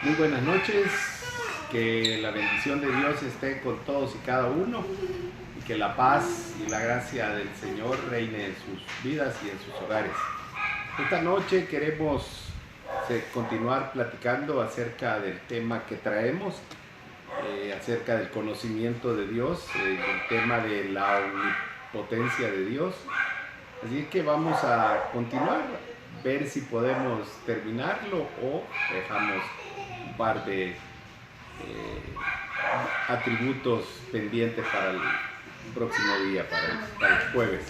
Muy buenas noches, que la bendición de Dios esté con todos y cada uno y que la paz y la gracia del Señor reine en sus vidas y en sus hogares. Esta noche queremos continuar platicando acerca del tema que traemos, acerca del conocimiento de Dios, el tema de la omnipotencia de Dios. Así que vamos a continuar, ver si podemos terminarlo o dejamos un par de atributos pendientes para el próximo día, para el jueves.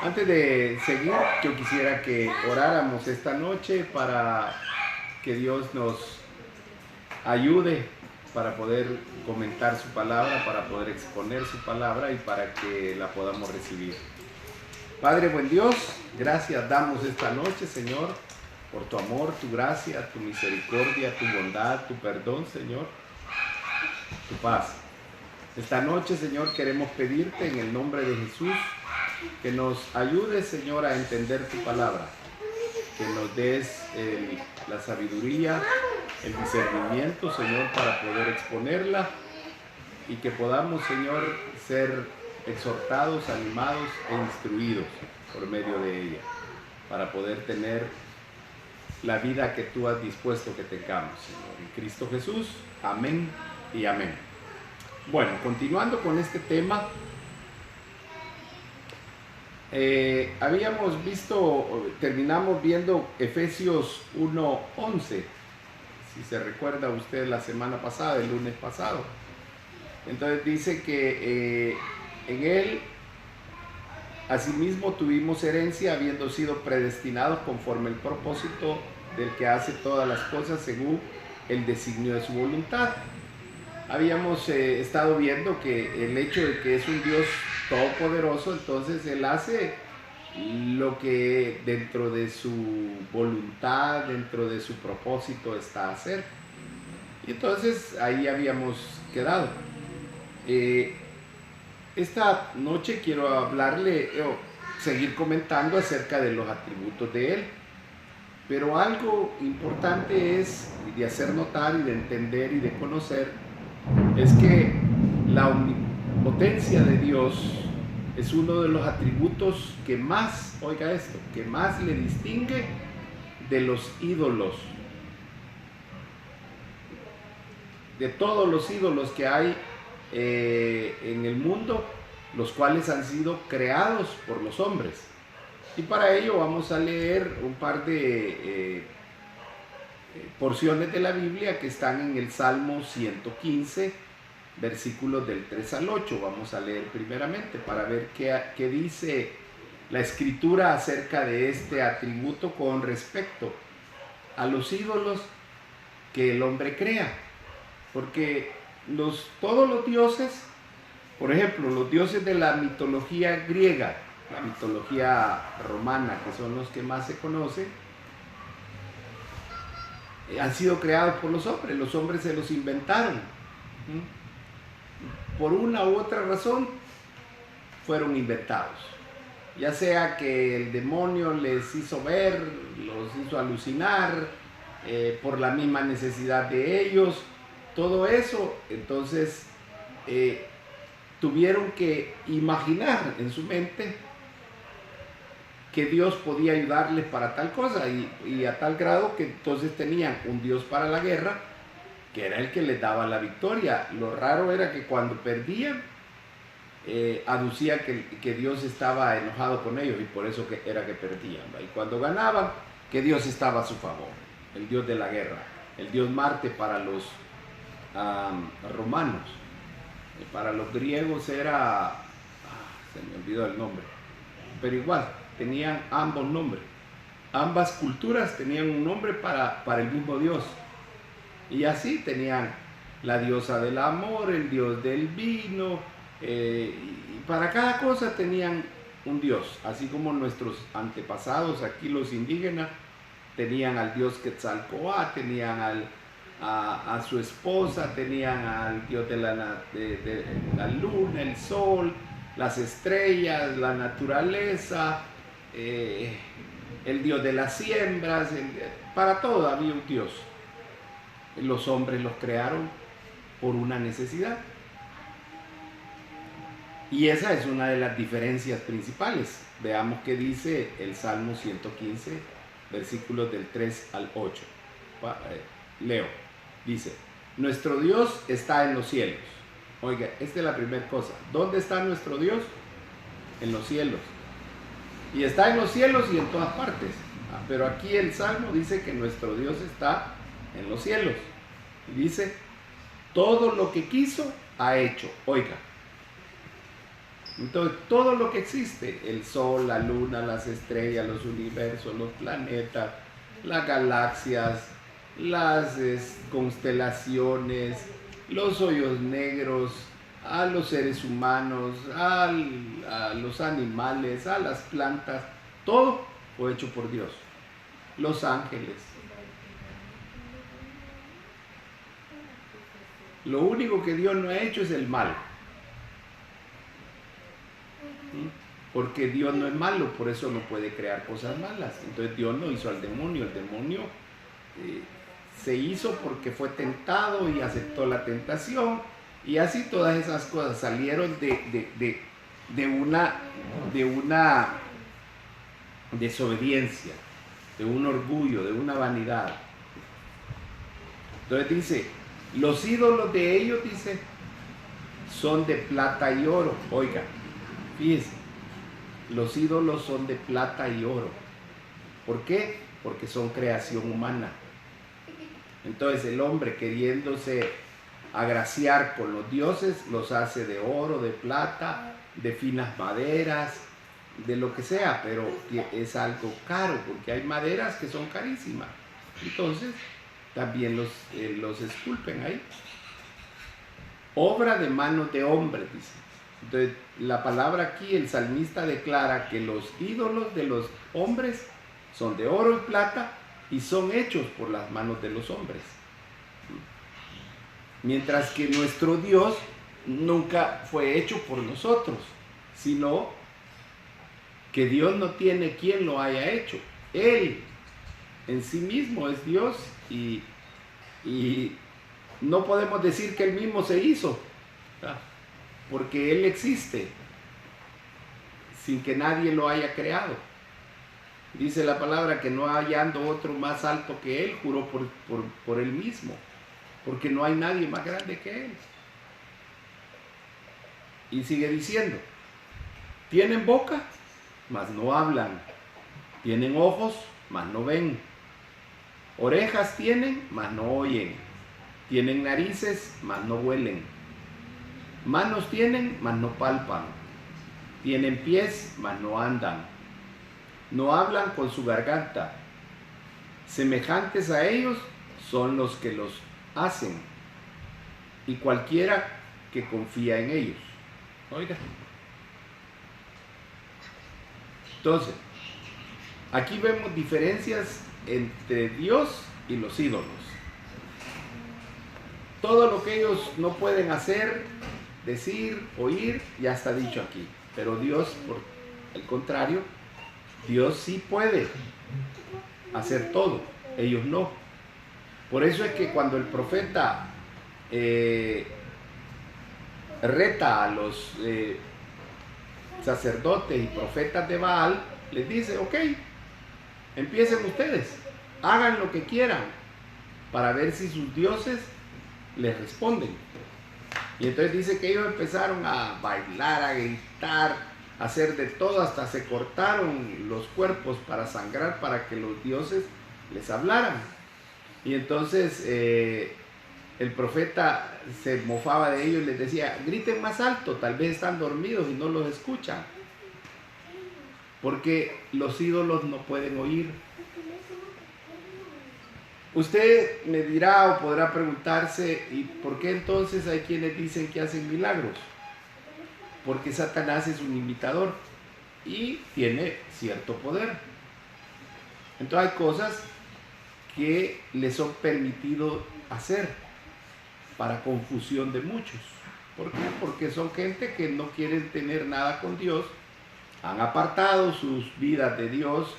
Antes de seguir, yo quisiera que oráramos esta noche para que Dios nos ayude para poder comentar su palabra, para poder exponer su palabra y para que la podamos recibir. Padre buen Dios, gracias damos esta noche, Señor, por tu amor, tu gracia, tu misericordia, tu bondad, tu perdón, Señor, tu paz. Esta noche, Señor, queremos pedirte en el nombre de Jesús que nos ayudes, Señor, a entender tu palabra, que nos des la sabiduría, el discernimiento, Señor, para poder exponerla y que podamos, Señor, ser exhortados, animados e instruidos por medio de ella, para poder tener la vida que tú has dispuesto que tengamos, Señor. En Cristo Jesús, amén y amén. Bueno, continuando con este tema, habíamos visto, terminamos viendo Efesios 1:11, si se recuerda usted la semana pasada, el lunes pasado. Entonces dice que en él asimismo tuvimos herencia, habiendo sido predestinados conforme el propósito del que hace todas las cosas según el designio de su voluntad. Habíamos estado viendo que el hecho de que es un Dios todopoderoso, entonces Él hace lo que dentro de su voluntad, dentro de su propósito está a hacer. Y entonces ahí habíamos quedado. Esta noche quiero hablarle, seguir comentando acerca de los atributos de Él. Pero algo importante es de hacer notar y de entender y de conocer es que la omnipotencia de Dios es uno de los atributos que más, oiga esto, que más le distingue de los ídolos. De todos los ídolos que hay en el mundo, los cuales han sido creados por los hombres. Y para ello vamos a leer un par de porciones de la Biblia que están en el Salmo 115, versículos del 3 al 8. Vamos a leer primeramente para ver qué dice la Escritura acerca de este atributo con respecto a los ídolos que el hombre crea. Porque todos los dioses, por ejemplo, los dioses de la mitología griega, la mitología romana, que son los que más se conocen, han sido creados por los hombres se los inventaron. Por una u otra razón fueron inventados, ya sea que el demonio les hizo ver, los hizo alucinar, por la misma necesidad de ellos, todo eso. Entonces tuvieron que imaginar en su mente que Dios podía ayudarles para tal cosa, y a tal grado que entonces tenían un Dios para la guerra, que era el que les daba la victoria. Lo raro era que cuando perdían, aducía que Dios estaba enojado con ellos y por eso era que perdían, ¿va? Y cuando ganaban, que Dios estaba a su favor, el Dios de la guerra, el Dios Marte para los romanos. Para los griegos era, se me olvidó el nombre, pero igual, tenían ambos nombres. Ambas culturas tenían un nombre para el mismo Dios. Y así tenían la diosa del amor, el dios del vino, y para cada cosa tenían un dios. Así como nuestros antepasados, aquí los indígenas, tenían al dios Quetzalcóatl, tenían a su esposa, tenían al dios de la luna, el sol, las estrellas, la naturaleza, el dios de las siembras, para todo había un dios. los hombres los crearon por una necesidad. Y esa es una de las diferencias principales. Veamos qué dice el Salmo 115, versículos del 3 al 8. Leo, dice, nuestro Dios está en los cielos. Oiga, esta es la primera cosa. ¿Dónde está nuestro Dios? En los cielos. Y está en los cielos y en todas partes. Pero aquí el Salmo dice que nuestro Dios está en los cielos. Y dice, todo lo que quiso ha hecho. Oiga. Entonces, todo lo que existe, el sol, la luna, las estrellas, los universos, los planetas, las galaxias, las constelaciones, los hoyos negros, a los seres humanos, a los animales, a las plantas, todo fue hecho por Dios. Los ángeles. Lo único que Dios no ha hecho es el mal. Porque Dios no es malo, por eso no puede crear cosas malas. Entonces Dios no hizo al demonio. El demonio se hizo porque fue tentado y aceptó la tentación. Y así todas esas cosas salieron de una desobediencia, de un orgullo, de una vanidad. Entonces dice, los ídolos de ellos, dice, son de plata y oro. Oiga, fíjense, los ídolos son de plata y oro. ¿Por qué? Porque son creación humana. Entonces el hombre, queriéndose agraciar con los dioses, los hace de oro, de plata, de finas maderas, de lo que sea, pero es algo caro, porque hay maderas que son carísimas. Entonces también los esculpen ahí. Obra de manos de hombres, dice. Entonces, la palabra aquí, el salmista declara que los ídolos de los hombres son de oro y plata y son hechos por las manos de los hombres. Mientras que nuestro Dios nunca fue hecho por nosotros, sino que Dios no tiene quien lo haya hecho. Él en sí mismo es Dios y no podemos decir que Él mismo se hizo, ¿verdad? Porque Él existe sin que nadie lo haya creado. Dice la palabra que no hallando otro más alto que Él, juró por Él mismo, porque no hay nadie más grande que Él. Y sigue diciendo, tienen boca, mas no hablan, tienen ojos, mas no ven, orejas tienen, mas no oyen, tienen narices, mas no huelen, manos tienen, mas no palpan, tienen pies, mas no andan, no hablan con su garganta, semejantes a ellos son los que los hacen, y cualquiera que confía en ellos. Oiga. Entonces, aquí vemos diferencias entre Dios y los ídolos. Todo lo que ellos no pueden hacer, decir, oír, ya está dicho aquí. Pero Dios, por el contrario, Dios sí puede hacer todo, ellos no. Por eso es que cuando el profeta reta a los sacerdotes y profetas de Baal, les dice, ok, empiecen ustedes, hagan lo que quieran para ver si sus dioses les responden. Y entonces dice que ellos empezaron a bailar, a gritar, a hacer de todo, hasta se cortaron los cuerpos para sangrar para que los dioses les hablaran. Y entonces el profeta se mofaba de ellos y les decía, griten más alto, tal vez están dormidos y no los escuchan. Porque los ídolos no pueden oír. Usted me dirá o podrá preguntarse, ¿y por qué entonces hay quienes dicen que hacen milagros? Porque Satanás es un imitador y tiene cierto poder. Entonces hay cosas que les son permitido hacer para confusión de muchos. ¿Por qué? Porque son gente que no quieren tener nada con Dios, han apartado sus vidas de Dios,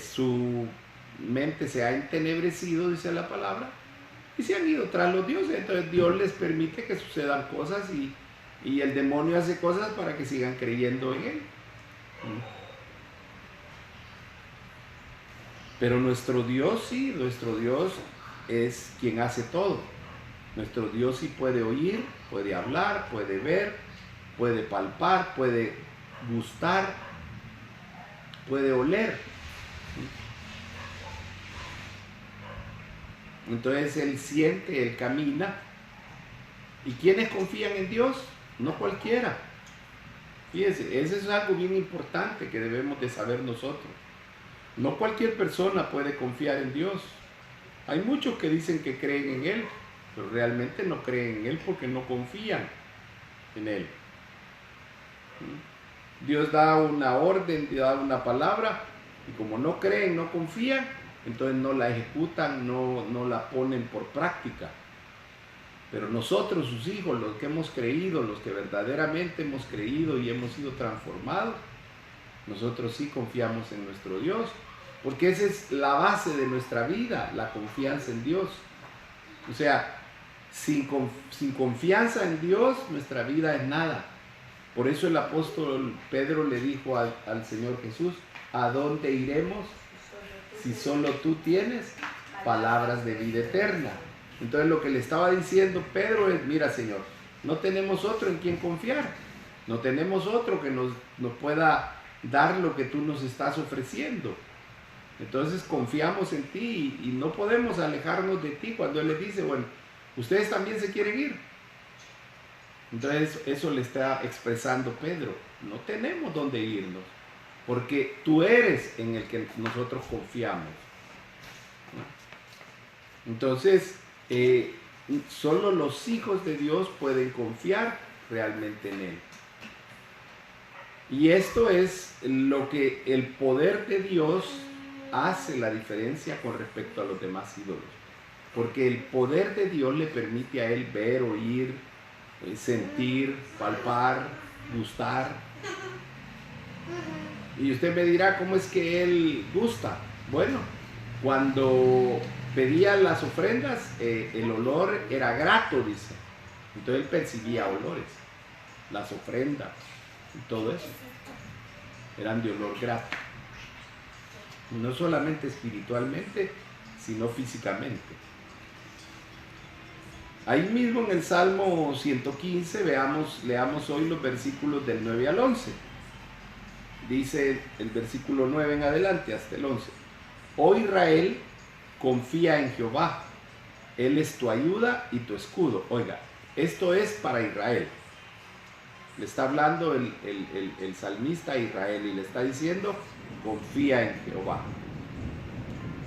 su mente se ha entenebrecido, dice la palabra, y se han ido tras los dioses. Entonces Dios les permite que sucedan cosas y el demonio hace cosas para que sigan creyendo en él. Pero nuestro Dios sí, nuestro Dios es quien hace todo. Nuestro Dios sí puede oír, puede hablar, puede ver, puede palpar, puede gustar, puede oler. Entonces Él siente, Él camina. ¿Y quiénes confían en Dios? No cualquiera. Fíjense, eso es algo bien importante que debemos de saber nosotros. No cualquier persona puede confiar en Dios. Hay muchos que dicen que creen en Él, pero realmente no creen en Él porque no confían en Él. Dios da una orden, da una palabra, y como no creen, no confían, entonces no la ejecutan, no la ponen por práctica. Pero nosotros, sus hijos, los que hemos creído, los que verdaderamente hemos creído y hemos sido transformados, nosotros sí confiamos en nuestro Dios, porque esa es la base de nuestra vida, la confianza en Dios. O sea, sin confianza en Dios, nuestra vida es nada. Por eso el apóstol Pedro le dijo al Señor Jesús: ¿a dónde iremos si solo tú tienes palabras de vida eterna? Entonces lo que le estaba diciendo Pedro es: mira, Señor, no tenemos otro en quien confiar, no tenemos otro que nos pueda dar lo que tú nos estás ofreciendo. Entonces confiamos en ti y no podemos alejarnos de ti. Cuando Él les dice: bueno, ustedes también se quieren ir. Entonces eso le está expresando Pedro: no tenemos dónde irnos, porque tú eres en el que nosotros confiamos. Entonces solo los hijos de Dios pueden confiar realmente en Él. Y esto es lo que el poder de Dios hace la diferencia con respecto a los demás ídolos. Porque el poder de Dios le permite a Él ver, oír, sentir, palpar, gustar. Y usted me dirá: ¿cómo es que Él gusta? Bueno, cuando pedía las ofrendas, el olor era grato, dice. Entonces Él percibía olores, las ofrendas y todo eso eran de olor grato. No solamente espiritualmente, sino físicamente. Ahí mismo en el Salmo 115, leamos hoy los versículos del 9 al 11. Dice el versículo 9 en adelante hasta el 11. Oh Israel, confía en Jehová, Él es tu ayuda y tu escudo. Oiga, esto es para Israel. Le está hablando el salmista a Israel y le está diciendo: confía en Jehová.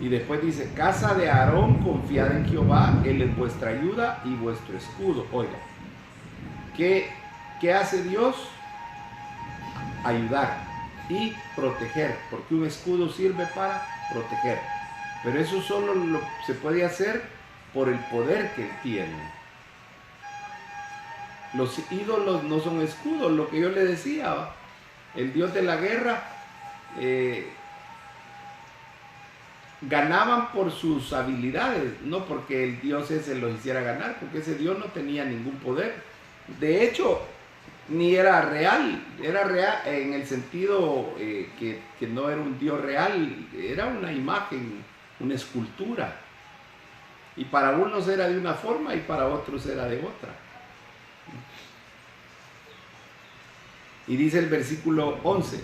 Y después dice: casa de Aarón, confiad en Jehová, Él es vuestra ayuda y vuestro escudo. Oiga, ¿qué hace Dios? Ayudar y proteger, porque un escudo sirve para proteger. Pero eso solo se puede hacer por el poder que Él tiene. Los ídolos no son escudos, lo que yo le decía, el Dios de la guerra, ganaban por sus habilidades, no porque el Dios ese los hiciera ganar, porque ese Dios no tenía ningún poder. De hecho, ni era real en el sentido que no era un Dios real, era una imagen, una escultura. Y para unos era de una forma y para otros era de otra. Y dice el versículo 11: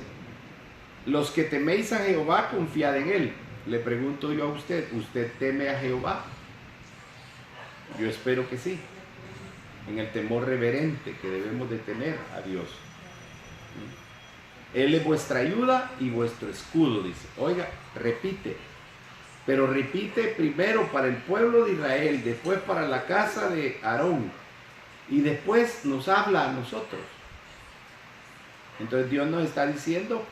los que teméis a Jehová, confiad en Él. Le pregunto yo a usted: ¿usted teme a Jehová? Yo espero que sí, en el temor reverente que debemos de tener a Dios. Él es vuestra ayuda y vuestro escudo, dice. Oiga, repite, pero repite primero para el pueblo de Israel, después para la casa de Aarón, y después nos habla a nosotros. Entonces Dios nos está diciendo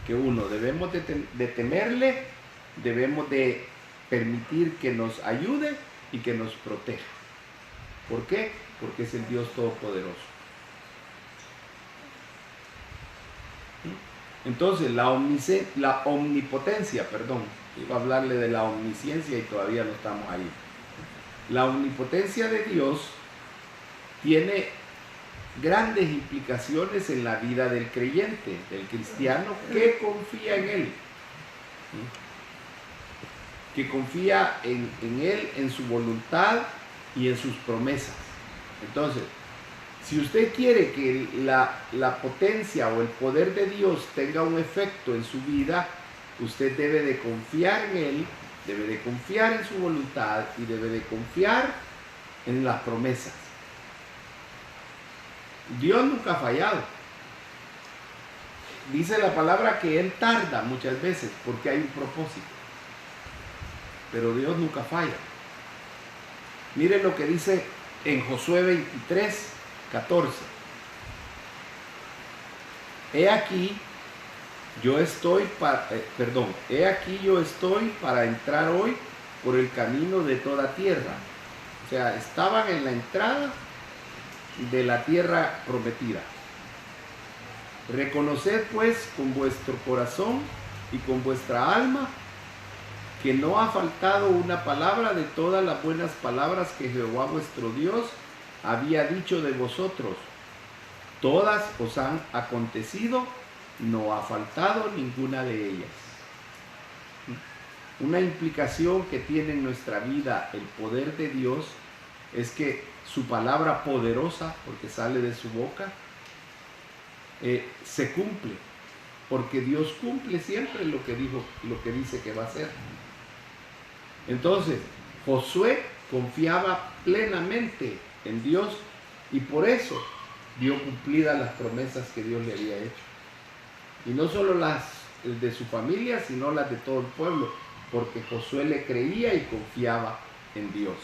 que uno, debemos de temerle, debemos de permitir que nos ayude y que nos proteja. ¿Por qué? Porque es el Dios Todopoderoso. Entonces la omnipotencia, iba a hablarle de la omnisciencia y todavía no estamos ahí. La omnipotencia de Dios tiene grandes implicaciones en la vida del creyente, del cristiano que confía en Él, que confía en Él, en su voluntad y en sus promesas. Entonces, si usted quiere que la potencia o el poder de Dios tenga un efecto en su vida, usted debe de confiar en Él, debe de confiar en su voluntad y debe de confiar en las promesas. Dios nunca ha fallado. Dice la palabra que Él tarda muchas veces porque hay un propósito. Pero Dios nunca falla. Miren lo que dice en Josué 23, 14. He aquí yo estoy para entrar hoy por el camino de toda tierra. O sea, estaban en la entrada de la tierra prometida. Reconoced pues con vuestro corazón y con vuestra alma que no ha faltado una palabra de todas las buenas palabras que Jehová vuestro Dios había dicho de vosotros. Todas os han acontecido, no ha faltado ninguna de ellas. Una implicación que tiene en nuestra vida el poder de Dios es que su palabra poderosa, porque sale de su boca, se cumple, porque Dios cumple siempre lo que dice que va a hacer. Entonces, Josué confiaba plenamente en Dios y por eso vio cumplidas las promesas que Dios le había hecho. Y no solo las de su familia, sino las de todo el pueblo, porque Josué le creía y confiaba en Dios.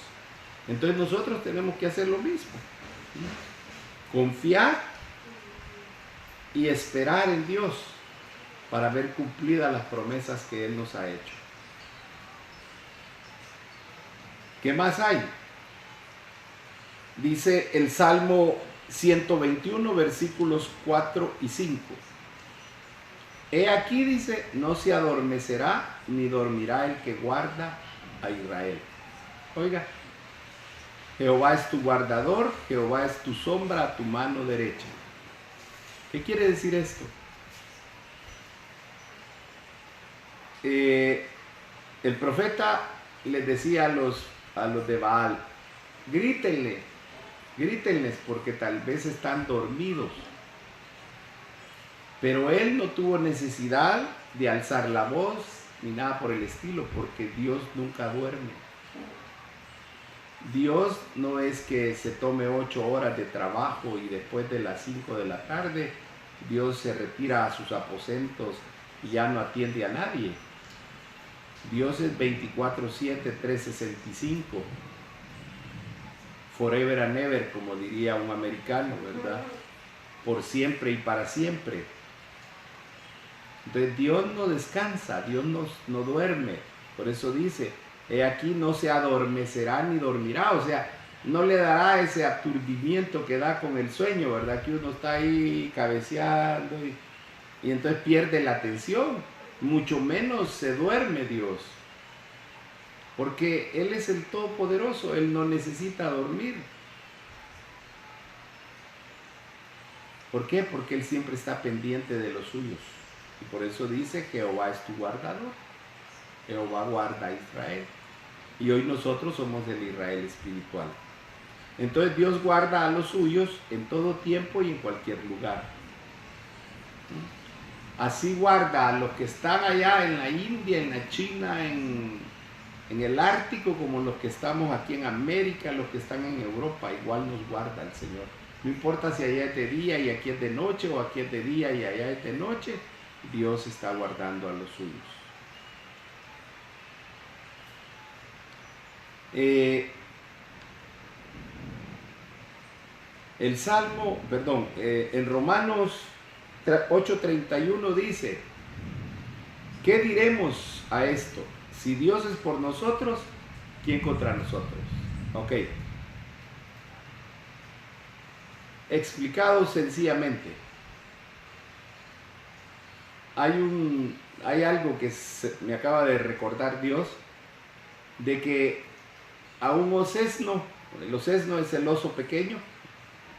Entonces nosotros tenemos que hacer lo mismo. Confiar y esperar en Dios para ver cumplidas las promesas que Él nos ha hecho. ¿Qué más hay? Dice el Salmo 121, versículos 4 y 5. He aquí, dice, no se adormecerá ni dormirá el que guarda a Israel. Oiga, Jehová es tu guardador, Jehová es tu sombra a tu mano derecha. ¿Qué quiere decir esto? El profeta les decía a los de Baal, grítenles porque tal vez están dormidos. Pero él no tuvo necesidad de alzar la voz ni nada por el estilo, porque Dios nunca duerme. Dios no es que se tome 8 horas de trabajo y después de las 5 de la tarde Dios se retira a sus aposentos y ya no atiende a nadie. Dios es 24/7, 365. Forever and ever, como diría un americano, ¿verdad? Por siempre y para siempre. Entonces Dios no descansa, Dios no duerme. Por eso dice, he aquí no se adormecerá ni dormirá. O sea, no le dará ese aturdimiento que da con el sueño, ¿verdad? Que uno está ahí cabeceando y entonces pierde la atención. Mucho menos se duerme Dios. Porque Él es el Todopoderoso, Él no necesita dormir. ¿Por qué? Porque Él siempre está pendiente de los suyos. Y por eso dice, Jehová es tu guardador. Jehová guarda a Israel. Y hoy nosotros somos del Israel espiritual. Entonces Dios guarda a los suyos en todo tiempo y en cualquier lugar. Así guarda a los que están allá en la India, en la China, en el Ártico, como los que estamos aquí en América, los que están en Europa. Igual nos guarda el Señor. No importa si allá es de día y aquí es de noche, o aquí es de día y allá es de noche, Dios está guardando a los suyos. En Romanos 8:31 dice, ¿qué diremos a esto? Si Dios es por nosotros, ¿quién contra nosotros? Ok. Explicado sencillamente. Hay algo que me acaba de recordar Dios, de que a un osesno. El osesno es el oso pequeño.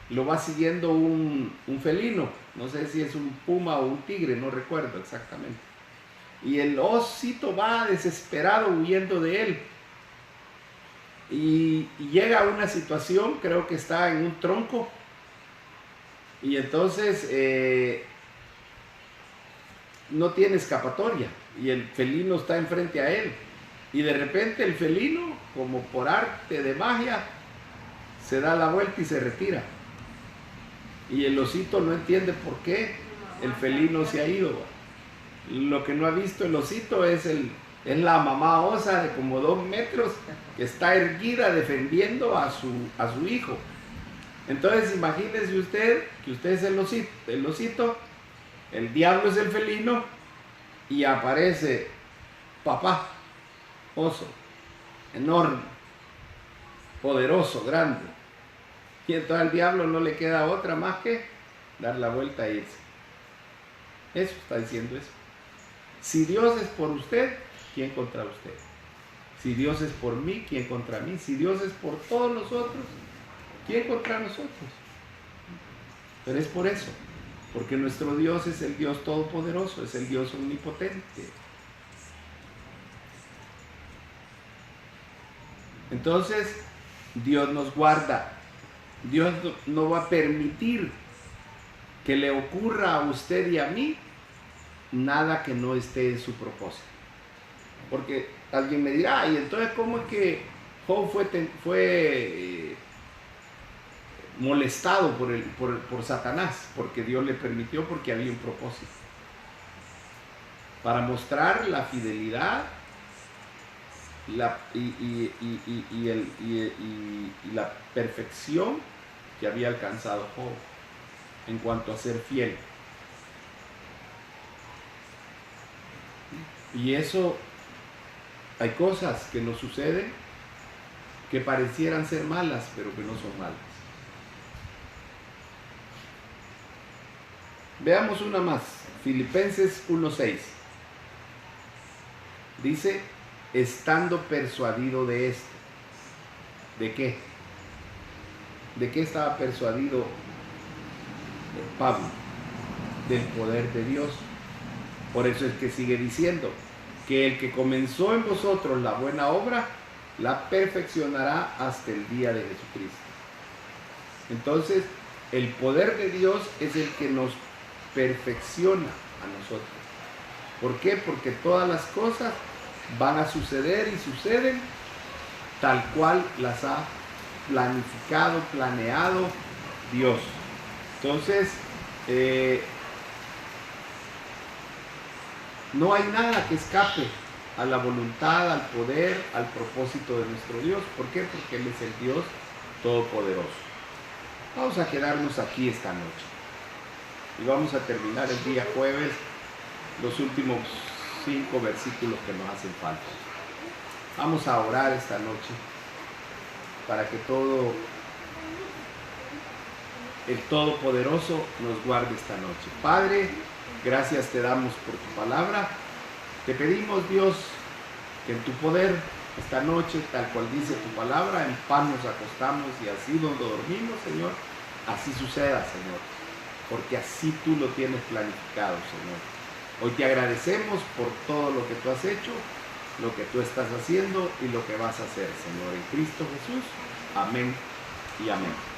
Lo va siguiendo un felino. No sé si es un puma o un tigre, no recuerdo exactamente. Y el osito va desesperado huyendo de él. Y llega a una situación, creo que está en un tronco. Y entonces no tiene escapatoria. Y el felino está enfrente a él. Y de repente el felino, como por arte de magia, se da la vuelta y se retira. Y el osito no entiende por qué el felino se ha ido. Lo que no ha visto el osito es la mamá osa de como 2 metros que está erguida defendiendo a su hijo. Entonces imagínese usted que usted es el osito, el diablo es el felino y aparece papá oso, enorme, poderoso, grande. Y entonces al diablo no le queda otra más que dar la vuelta e irse. Eso está diciendo eso. Si Dios es por usted, ¿quién contra usted? Si Dios es por mí, ¿quién contra mí? Si Dios es por todos nosotros, ¿quién contra nosotros? Pero es por eso, porque nuestro Dios es el Dios todopoderoso, es el Dios omnipotente. Entonces, Dios nos guarda. Dios no va a permitir que le ocurra a usted y a mí nada que no esté en su propósito. Porque alguien me dirá, ¿y entonces cómo es que Job fue molestado por Satanás? Porque Dios le permitió, porque había un propósito. Para mostrar la fidelidad y la perfección que había alcanzado Job en cuanto a ser fiel. Y eso, hay cosas que nos suceden que parecieran ser malas, pero que no son malas. Veamos una más, Filipenses 1:6. Dice, estando persuadido de esto. ¿De qué? ¿De qué estaba persuadido Pablo? Del poder de Dios. Por eso es que sigue diciendo que el que comenzó en vosotros la buena obra, la perfeccionará hasta el día de Jesucristo. Entonces, el poder de Dios es el que nos perfecciona a nosotros. ¿Por qué? Porque todas las cosas van a suceder y suceden tal cual las ha planificado, planeado Dios. Entonces, no hay nada que escape a la voluntad, al poder, al propósito de nuestro Dios. ¿Por qué? Porque Él es el Dios todopoderoso. Vamos a quedarnos aquí esta noche. Y vamos a terminar el día jueves los últimos 5 versículos que nos hacen falta. Vamos a orar esta noche para que el Todopoderoso nos guarde esta noche. Padre, gracias te damos por tu palabra. Te pedimos, Dios, que en tu poder esta noche, tal cual dice tu palabra, en paz nos acostamos y así donde dormimos, Señor, así suceda, Señor, porque así tú lo tienes planificado, Señor. Hoy te agradecemos por todo lo que tú has hecho, lo que tú estás haciendo y lo que vas a hacer, Señor. En Cristo Jesús. Amén y amén.